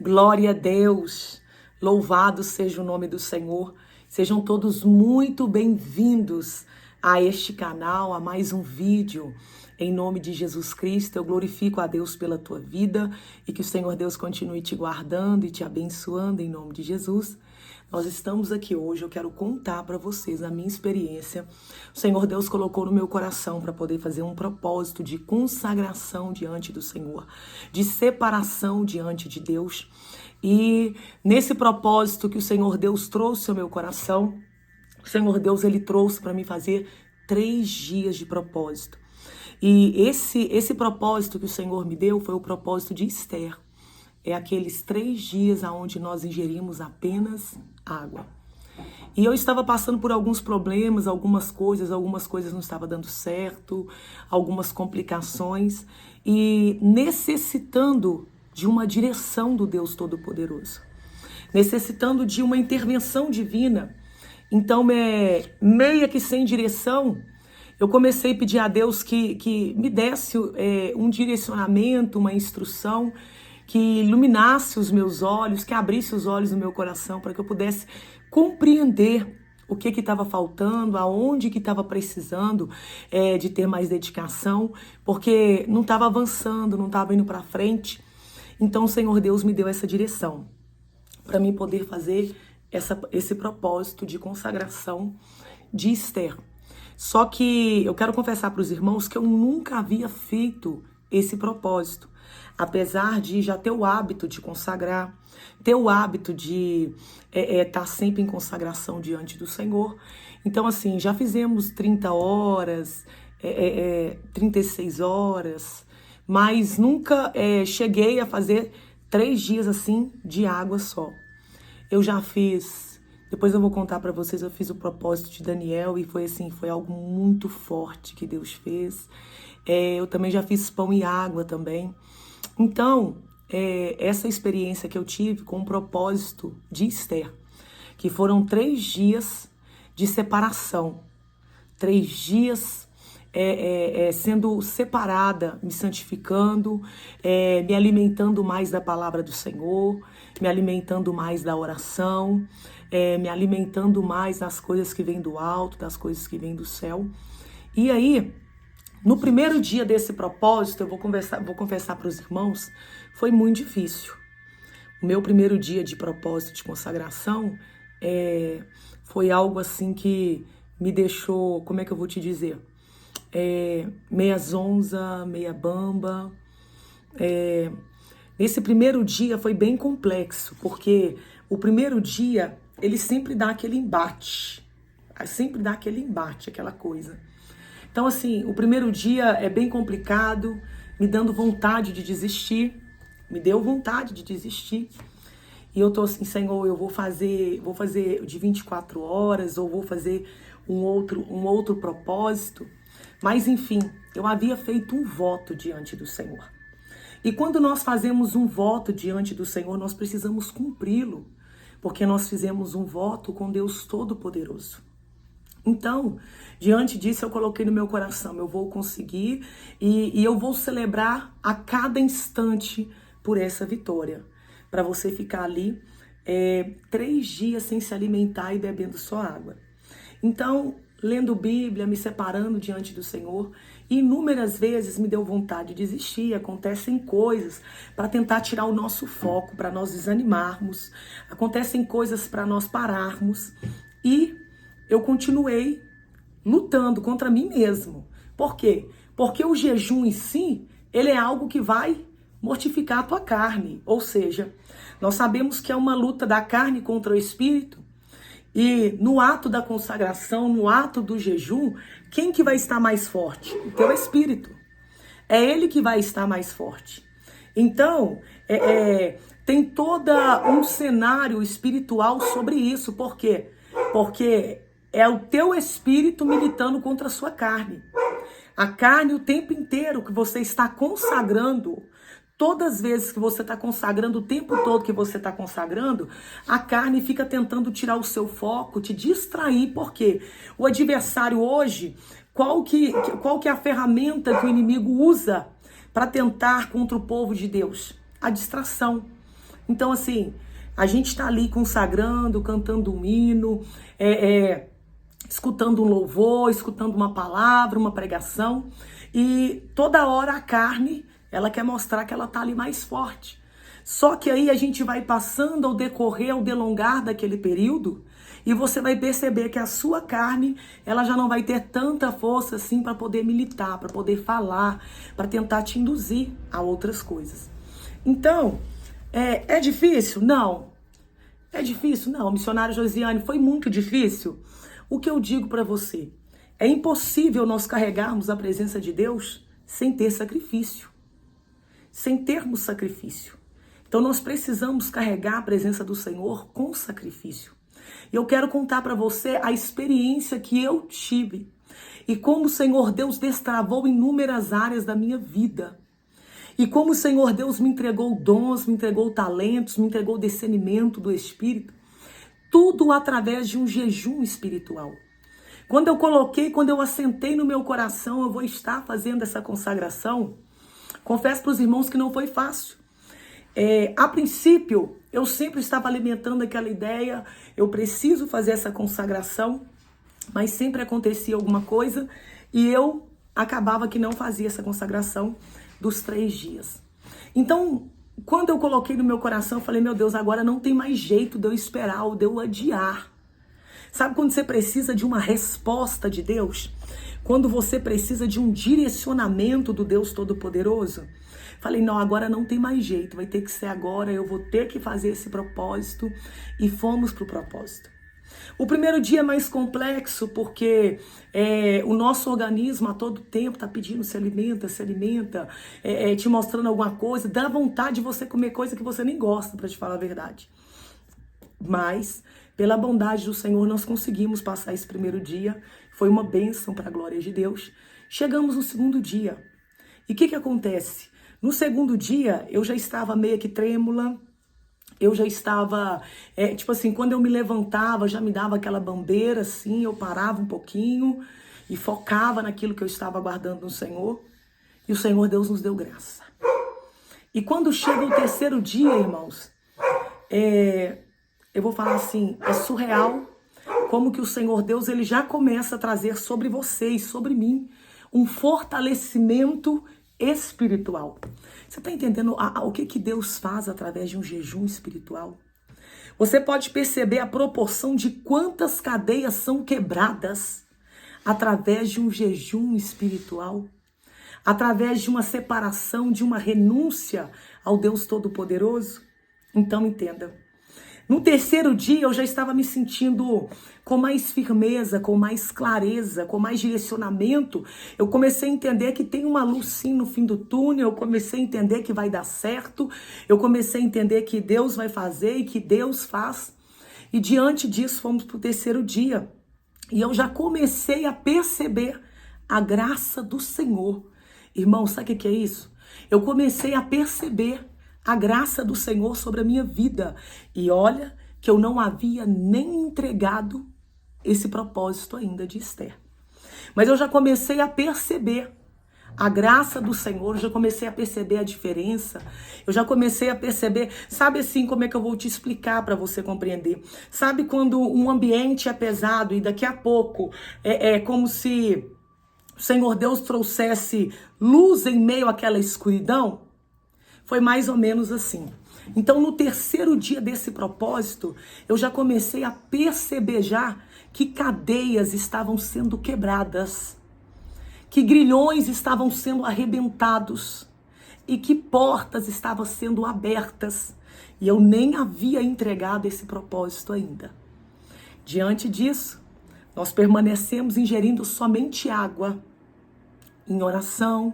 Glória a Deus, louvado seja o nome do Senhor. Sejam todos muito bem-vindos a este canal, a mais um vídeo. Em nome de Jesus Cristo, eu glorifico a Deus pela tua vida e que o Senhor Deus continue te guardando e te abençoando em nome de Jesus. Nós estamos aqui hoje, eu quero contar para vocês a minha experiência. O Senhor Deus colocou no meu coração para poder fazer um propósito de consagração diante do Senhor, de separação diante de Deus. E nesse propósito que o Senhor Deus trouxe ao meu coração, o Senhor Deus, Ele trouxe para mim fazer 3 dias de propósito. E esse propósito que o Senhor me deu foi o propósito de Esther. É aqueles 3 dias onde nós ingerimos apenas água. E eu estava passando por alguns problemas, algumas coisas não estavam dando certo, algumas complicações e necessitando de uma direção do Deus Todo-Poderoso, necessitando de uma intervenção divina. Então, meia que sem direção, eu comecei a pedir a Deus que me desse um direcionamento, uma instrução, que iluminasse os meus olhos, que abrisse os olhos do meu coração para que eu pudesse compreender o que estava faltando, aonde que estava precisando de ter mais dedicação, porque não estava avançando, não estava indo para frente. Então o Senhor Deus me deu essa direção para mim poder fazer esse propósito de consagração de Esther. Só que eu quero confessar para os irmãos que eu nunca havia feito esse propósito. Apesar de já ter o hábito de consagrar, ter o hábito de estar sempre em consagração diante do Senhor. Então, assim, já fizemos 30 horas, 36 horas, mas nunca cheguei a fazer 3 dias assim de água só. Eu já fiz, depois eu vou contar para vocês, eu fiz o propósito de Daniel e foi assim, foi algo muito forte que Deus fez. Eu também já fiz pão e água também. Então, essa experiência que eu tive com o propósito de Esther, que foram 3 dias de separação, 3 dias sendo separada, me santificando, me alimentando mais da palavra do Senhor, me alimentando mais da oração, me alimentando mais das coisas que vêm do alto, das coisas que vêm do céu. E aí, no primeiro dia desse propósito, eu vou confessar para os irmãos, foi muito difícil. O meu primeiro dia de propósito de consagração foi algo assim que me deixou, como é que eu vou te dizer? Meia zonza, meia bamba. Nesse primeiro dia foi bem complexo, porque o primeiro dia, ele sempre dá aquele embate, aquela coisa. Então, assim, o primeiro dia é bem complicado, me dando vontade de desistir, me deu vontade de desistir. E eu tô assim, Senhor, eu vou fazer de 24 horas, ou vou fazer um outro propósito. Mas, enfim, eu havia feito um voto diante do Senhor. E quando nós fazemos um voto diante do Senhor, nós precisamos cumpri-lo, porque nós fizemos um voto com Deus Todo-Poderoso. Então, diante disso, eu coloquei no meu coração, eu vou conseguir e eu vou celebrar a cada instante por essa vitória. Para você ficar ali 3 dias sem se alimentar e bebendo só água. Então, lendo Bíblia, me separando diante do Senhor, e inúmeras vezes me deu vontade de desistir, acontecem coisas para tentar tirar o nosso foco, para nós desanimarmos, acontecem coisas para nós pararmos, e eu continuei lutando contra mim mesmo. Por quê? Porque o jejum em si, ele é algo que vai mortificar a tua carne. Ou seja, nós sabemos que é uma luta da carne contra o espírito. E no ato da consagração, no ato do jejum, quem que vai estar mais forte? O teu espírito. É ele que vai estar mais forte. Então, tem todo um cenário espiritual sobre isso. Por quê? Porque é o teu espírito militando contra a sua carne. A carne o tempo inteiro que você está consagrando, todas as vezes que você está consagrando, o tempo todo que você está consagrando, a carne fica tentando tirar o seu foco, te distrair. Por quê? O adversário hoje, qual que é a ferramenta que o inimigo usa para tentar contra o povo de Deus? A distração. Então, assim, a gente está ali consagrando, cantando um hino, escutando um louvor, escutando uma palavra, uma pregação, e toda hora a carne, ela quer mostrar que ela está ali mais forte. Só que aí a gente vai passando ao decorrer, ao delongar daquele período, e você vai perceber que a sua carne, ela já não vai ter tanta força assim para poder militar, para poder falar, para tentar te induzir a outras coisas. Então, é difícil? Não. É difícil? Não. Missionária Josiane, foi muito difícil? O que eu digo para você? É impossível nós carregarmos a presença de Deus sem ter sacrifício. Sem termos sacrifício. Então nós precisamos carregar a presença do Senhor com sacrifício. E eu quero contar para você a experiência que eu tive. E como o Senhor Deus destravou inúmeras áreas da minha vida. E como o Senhor Deus me entregou dons, me entregou talentos, me entregou discernimento do Espírito. Tudo através de um jejum espiritual. Quando eu assentei no meu coração, eu vou estar fazendo essa consagração, confesso para os irmãos que não foi fácil. A princípio, eu sempre estava alimentando aquela ideia, eu preciso fazer essa consagração, mas sempre acontecia alguma coisa e eu acabava que não fazia essa consagração dos 3 dias. Então, quando eu coloquei no meu coração, eu falei, meu Deus, agora não tem mais jeito de eu esperar ou de eu adiar. Sabe quando você precisa de uma resposta de Deus? Quando você precisa de um direcionamento do Deus Todo-Poderoso? Falei, não, agora não tem mais jeito, vai ter que ser agora, eu vou ter que fazer esse propósito. E fomos para o propósito. O primeiro dia é mais complexo porque o nosso organismo a todo tempo está pedindo se alimenta, te mostrando alguma coisa, dá vontade de você comer coisa que você nem gosta, para te falar a verdade. Mas, pela bondade do Senhor, nós conseguimos passar esse primeiro dia, foi uma bênção para a glória de Deus. Chegamos no segundo dia. E o que acontece? No segundo dia, eu já estava meio que trêmula, eu já estava, tipo assim, quando eu me levantava, já me dava aquela bambeira, assim, eu parava um pouquinho e focava naquilo que eu estava aguardando no Senhor. E o Senhor Deus nos deu graça. E quando chega o terceiro dia, irmãos, eu vou falar assim, é surreal como que o Senhor Deus, ele já começa a trazer sobre vocês, sobre mim, um fortalecimento espiritual. Você está entendendo o que Deus faz através de um jejum espiritual? Você pode perceber a proporção de quantas cadeias são quebradas através de um jejum espiritual, através de uma separação, de uma renúncia ao Deus Todo-Poderoso. Então entenda. No terceiro dia eu já estava me sentindo com mais firmeza, com mais clareza, com mais direcionamento. Eu comecei a entender que tem uma luz sim no fim do túnel, eu comecei a entender que vai dar certo, eu comecei a entender que Deus vai fazer e que Deus faz. E diante disso fomos para o terceiro dia. E eu já comecei a perceber a graça do Senhor. Irmão, sabe o que é isso? Eu comecei a perceber a graça do Senhor sobre a minha vida. E olha que eu não havia nem entregado esse propósito ainda de Esther. Mas eu já comecei a perceber a graça do Senhor, eu já comecei a perceber a diferença, eu já comecei a perceber, sabe assim, como é que eu vou te explicar para você compreender? Sabe quando um ambiente é pesado e daqui a pouco é como se o Senhor Deus trouxesse luz em meio àquela escuridão? Foi mais ou menos assim. Então, no terceiro dia desse propósito, eu já comecei a perceber já que cadeias estavam sendo quebradas, que grilhões estavam sendo arrebentados e que portas estavam sendo abertas. E eu nem havia entregado esse propósito ainda. Diante disso, nós permanecemos ingerindo somente água, em oração,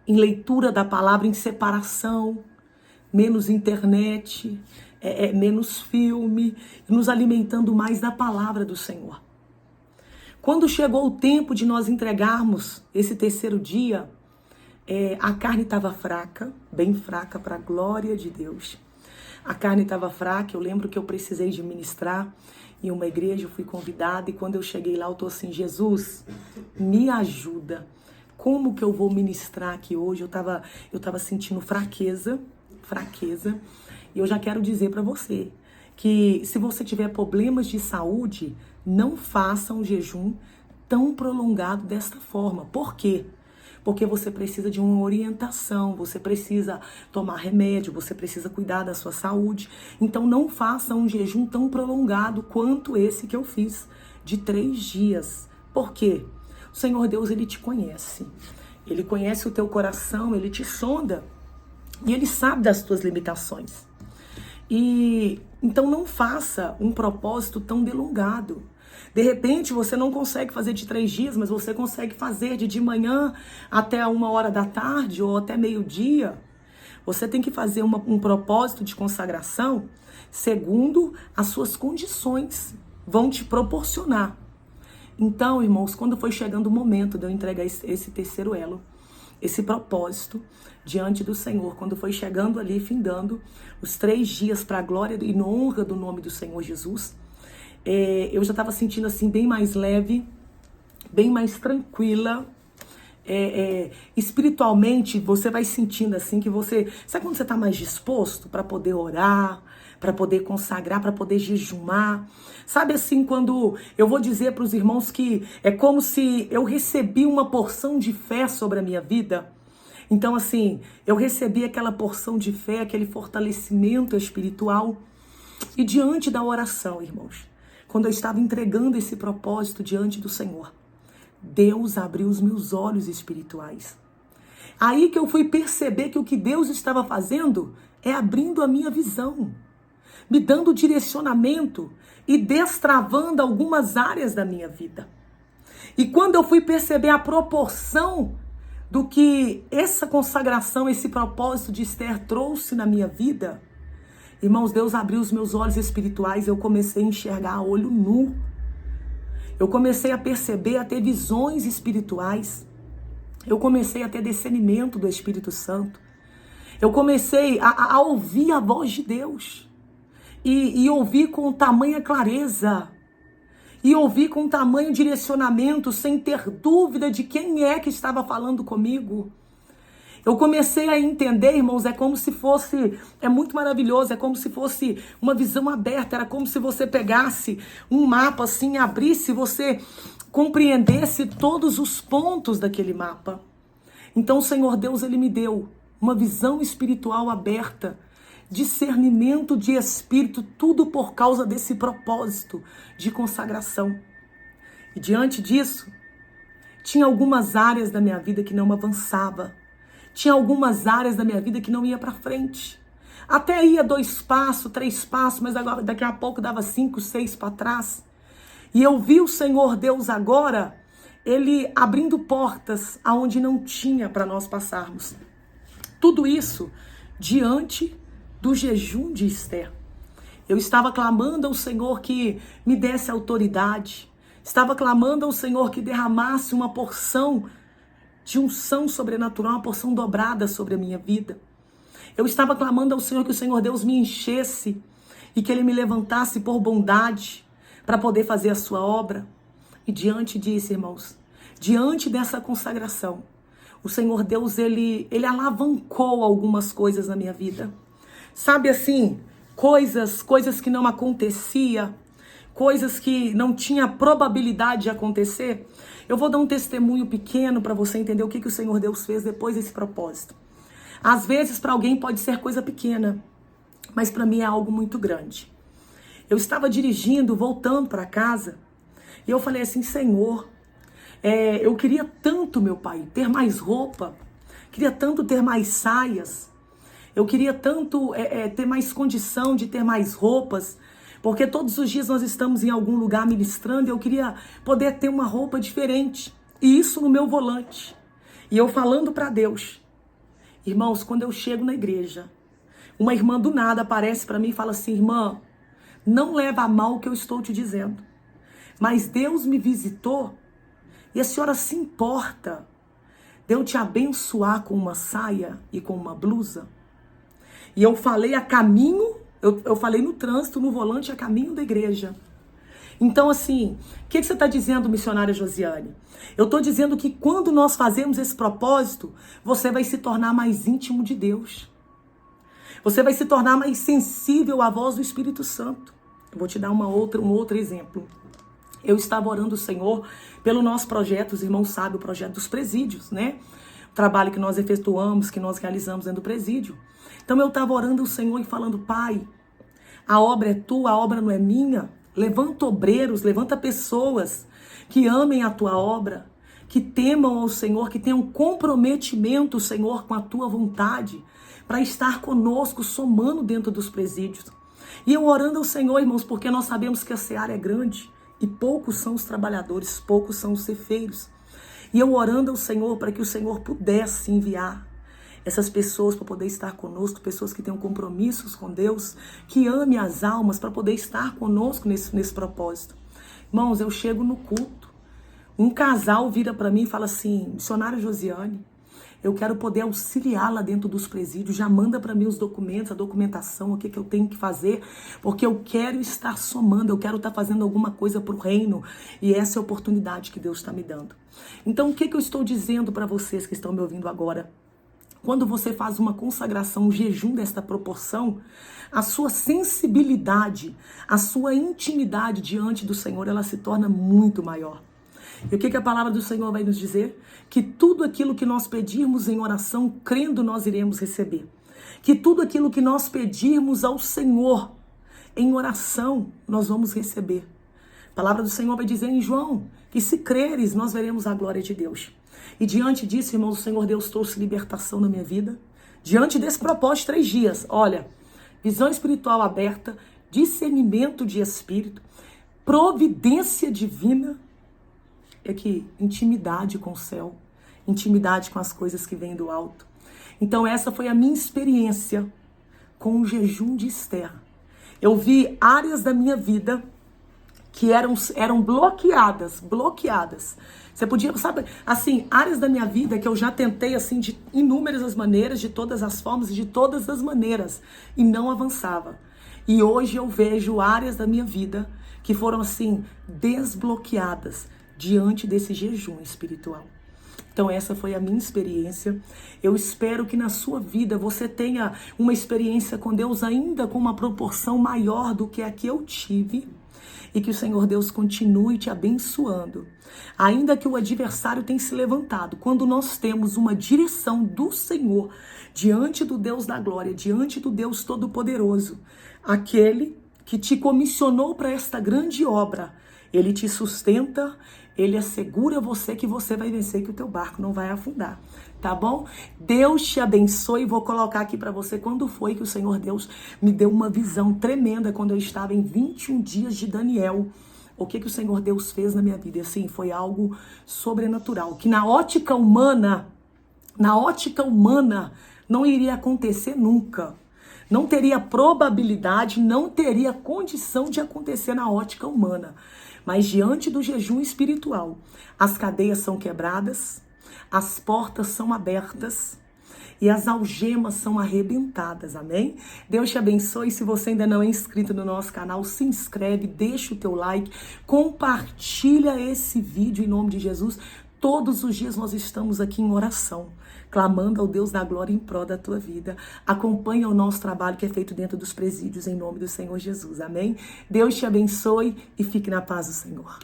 em leitura da palavra, em separação, menos internet, menos filme, nos alimentando mais da palavra do Senhor. Quando chegou o tempo de nós entregarmos esse terceiro dia, a carne estava fraca, bem fraca para a glória de Deus. A carne estava fraca, eu lembro que eu precisei de ministrar em uma igreja, eu fui convidada e quando eu cheguei lá eu tô assim, Jesus, me ajuda. Como que eu vou ministrar aqui hoje? Eu tava sentindo fraqueza. E eu já quero dizer para você que se você tiver problemas de saúde, não faça um jejum tão prolongado desta forma. Por quê? Porque você precisa de uma orientação, você precisa tomar remédio, você precisa cuidar da sua saúde. Então não faça um jejum tão prolongado quanto esse que eu fiz, de 3 dias. Por quê? O Senhor Deus, Ele te conhece. Ele conhece o teu coração, Ele te sonda. E Ele sabe das tuas limitações. E então não faça um propósito tão delongado. De repente, você não consegue fazer de 3 dias, mas você consegue fazer de manhã até 1h da tarde ou até meio-dia. Você tem que fazer um propósito de consagração segundo as suas condições vão te proporcionar. Então, irmãos, quando foi chegando o momento de eu entregar esse terceiro elo, esse propósito diante do Senhor, quando foi chegando ali, findando os 3 dias para a glória e honra do nome do Senhor Jesus, eu já estava sentindo assim bem mais leve, bem mais tranquila. Espiritualmente, você vai sentindo assim que você... Sabe quando você está mais disposto para poder orar, para poder consagrar, para poder jejumar? Sabe assim, quando eu vou dizer para os irmãos que é como se eu recebi uma porção de fé sobre a minha vida. Então assim, eu recebi aquela porção de fé, aquele fortalecimento espiritual. E diante da oração, irmãos, quando eu estava entregando esse propósito diante do Senhor, Deus abriu os meus olhos espirituais. Aí que eu fui perceber que o que Deus estava fazendo é abrindo a minha visão, me dando direcionamento e destravando algumas áreas da minha vida. E quando eu fui perceber a proporção do que essa consagração, esse propósito de Esther trouxe na minha vida, irmãos, Deus abriu os meus olhos espirituais e eu comecei a enxergar a olho nu. Eu comecei a perceber, a ter visões espirituais. Eu comecei a ter discernimento do Espírito Santo. Eu comecei a ouvir a voz de Deus. E ouvir com tamanha clareza. E ouvir com tamanho direcionamento, sem ter dúvida de quem é que estava falando comigo. Eu comecei a entender, irmãos, é como se fosse, é muito maravilhoso, é como se fosse uma visão aberta, era como se você pegasse um mapa assim, abrisse, você compreendesse todos os pontos daquele mapa. Então o Senhor Deus, Ele me deu uma visão espiritual aberta, discernimento de espírito, tudo por causa desse propósito de consagração. E diante disso, tinha algumas áreas da minha vida que não avançava. Tinha algumas áreas da minha vida que não ia para frente. Até ia 2 passos, 3 passos, mas agora, daqui a pouco dava 5, 6 para trás. E eu vi o Senhor Deus agora, Ele abrindo portas aonde não tinha para nós passarmos. Tudo isso diante do jejum de Esther. Eu estava clamando ao Senhor que me desse autoridade. Estava clamando ao Senhor que derramasse uma porção de unção sobrenatural, uma porção dobrada sobre a minha vida. Eu estava clamando ao Senhor que o Senhor Deus me enchesse e que Ele me levantasse por bondade para poder fazer a sua obra. E diante disso, irmãos, diante dessa consagração, o Senhor Deus, Ele alavancou algumas coisas na minha vida. Sabe assim, coisas que não acontecia, coisas que não tinha probabilidade de acontecer. Eu vou dar um testemunho pequeno para você entender o que o Senhor Deus fez depois desse propósito. Às vezes para alguém pode ser coisa pequena, mas para mim é algo muito grande. Eu estava dirigindo, voltando para casa, e eu falei assim, Senhor, eu queria tanto, meu Pai, ter mais roupa, queria tanto ter mais saias, eu queria tanto ter mais condição de ter mais roupas, porque todos os dias nós estamos em algum lugar ministrando e eu queria poder ter uma roupa diferente. E isso no meu volante. E eu falando para Deus. Irmãos, quando eu chego na igreja, uma irmã do nada aparece para mim e fala assim, irmã, não leva a mal o que eu estou te dizendo. Mas Deus me visitou e a senhora se importa de eu te abençoar com uma saia e com uma blusa? E eu falei a caminho... Eu falei no trânsito, no volante, a caminho da igreja. Então, assim, o que você está dizendo, missionária Josiane? Eu estou dizendo que quando nós fazemos esse propósito, você vai se tornar mais íntimo de Deus. Você vai se tornar mais sensível à voz do Espírito Santo. Eu vou te dar um outro exemplo. Eu estava orando o Senhor pelo nosso projeto, os irmãos sabem, o projeto dos presídios, né? O trabalho que nós efetuamos, que nós realizamos dentro do presídio. Então eu estava orando o Senhor e falando, Pai, a obra é tua, a obra não é minha. Levanta obreiros, levanta pessoas que amem a tua obra, que temam ao Senhor, que tenham comprometimento, Senhor, com a tua vontade, para estar conosco, somando dentro dos presídios. E eu orando ao Senhor, irmãos, porque nós sabemos que a seara é grande e poucos são os trabalhadores, poucos são os ceifeiros. E eu orando ao Senhor para que o Senhor pudesse enviar essas pessoas para poder estar conosco, pessoas que tenham compromissos com Deus, que amem as almas para poder estar conosco nesse propósito. Irmãos, eu chego no culto, um casal vira para mim e fala assim, missionária Josiane, eu quero poder auxiliá-la dentro dos presídios, já manda para mim os documentos, a documentação, o que eu tenho que fazer, porque eu quero estar somando, eu quero estar fazendo alguma coisa para o reino, e essa é a oportunidade que Deus está me dando. Então, o que eu estou dizendo para vocês que estão me ouvindo agora? Quando você faz uma consagração, um jejum desta proporção, a sua sensibilidade, a sua intimidade diante do Senhor, ela se torna muito maior. E o que a palavra do Senhor vai nos dizer? Que tudo aquilo que nós pedirmos em oração, crendo, nós iremos receber. Que tudo aquilo que nós pedirmos ao Senhor em oração, nós vamos receber. A palavra do Senhor vai dizer em João que se creres, nós veremos a glória de Deus. E diante disso, irmãos, o Senhor Deus trouxe libertação na minha vida. Diante desse propósito, 3 dias, olha, visão espiritual aberta, discernimento de espírito, providência divina, é que intimidade com o céu, intimidade com as coisas que vêm do alto. Então essa foi a minha experiência com o jejum de Esther. Eu vi áreas da minha vida que eram bloqueadas. Você podia, sabe, assim, áreas da minha vida que eu já tentei, assim, de inúmeras maneiras, de todas as formas e de todas as maneiras, e não avançava. E hoje eu vejo áreas da minha vida que foram, assim, desbloqueadas diante desse jejum espiritual. Então essa foi a minha experiência. Eu espero que na sua vida você tenha uma experiência com Deus ainda com uma proporção maior do que a que eu tive. E que o Senhor Deus continue te abençoando. Ainda que o adversário tenha se levantado, quando nós temos uma direção do Senhor, diante do Deus da glória, diante do Deus Todo-Poderoso, aquele que te comissionou para esta grande obra, ele te sustenta, ele assegura você que você vai vencer, que o teu barco não vai afundar, tá bom? Deus te abençoe. Vou colocar aqui para você quando foi que o Senhor Deus me deu uma visão tremenda quando eu estava em 21 dias de Daniel. O que o Senhor Deus fez na minha vida? E assim, foi algo sobrenatural, que na ótica humana não iria acontecer nunca. Não teria probabilidade, não teria condição de acontecer na ótica humana. Mas diante do jejum espiritual, as cadeias são quebradas, as portas são abertas e as algemas são arrebentadas, amém? Deus te abençoe. Se você ainda não é inscrito no nosso canal, se inscreve, deixa o teu like, compartilha esse vídeo em nome de Jesus. Todos os dias nós estamos aqui em oração, clamando ao Deus da glória em prol da tua vida. Acompanha o nosso trabalho que é feito dentro dos presídios em nome do Senhor Jesus, amém? Deus te abençoe e fique na paz do Senhor.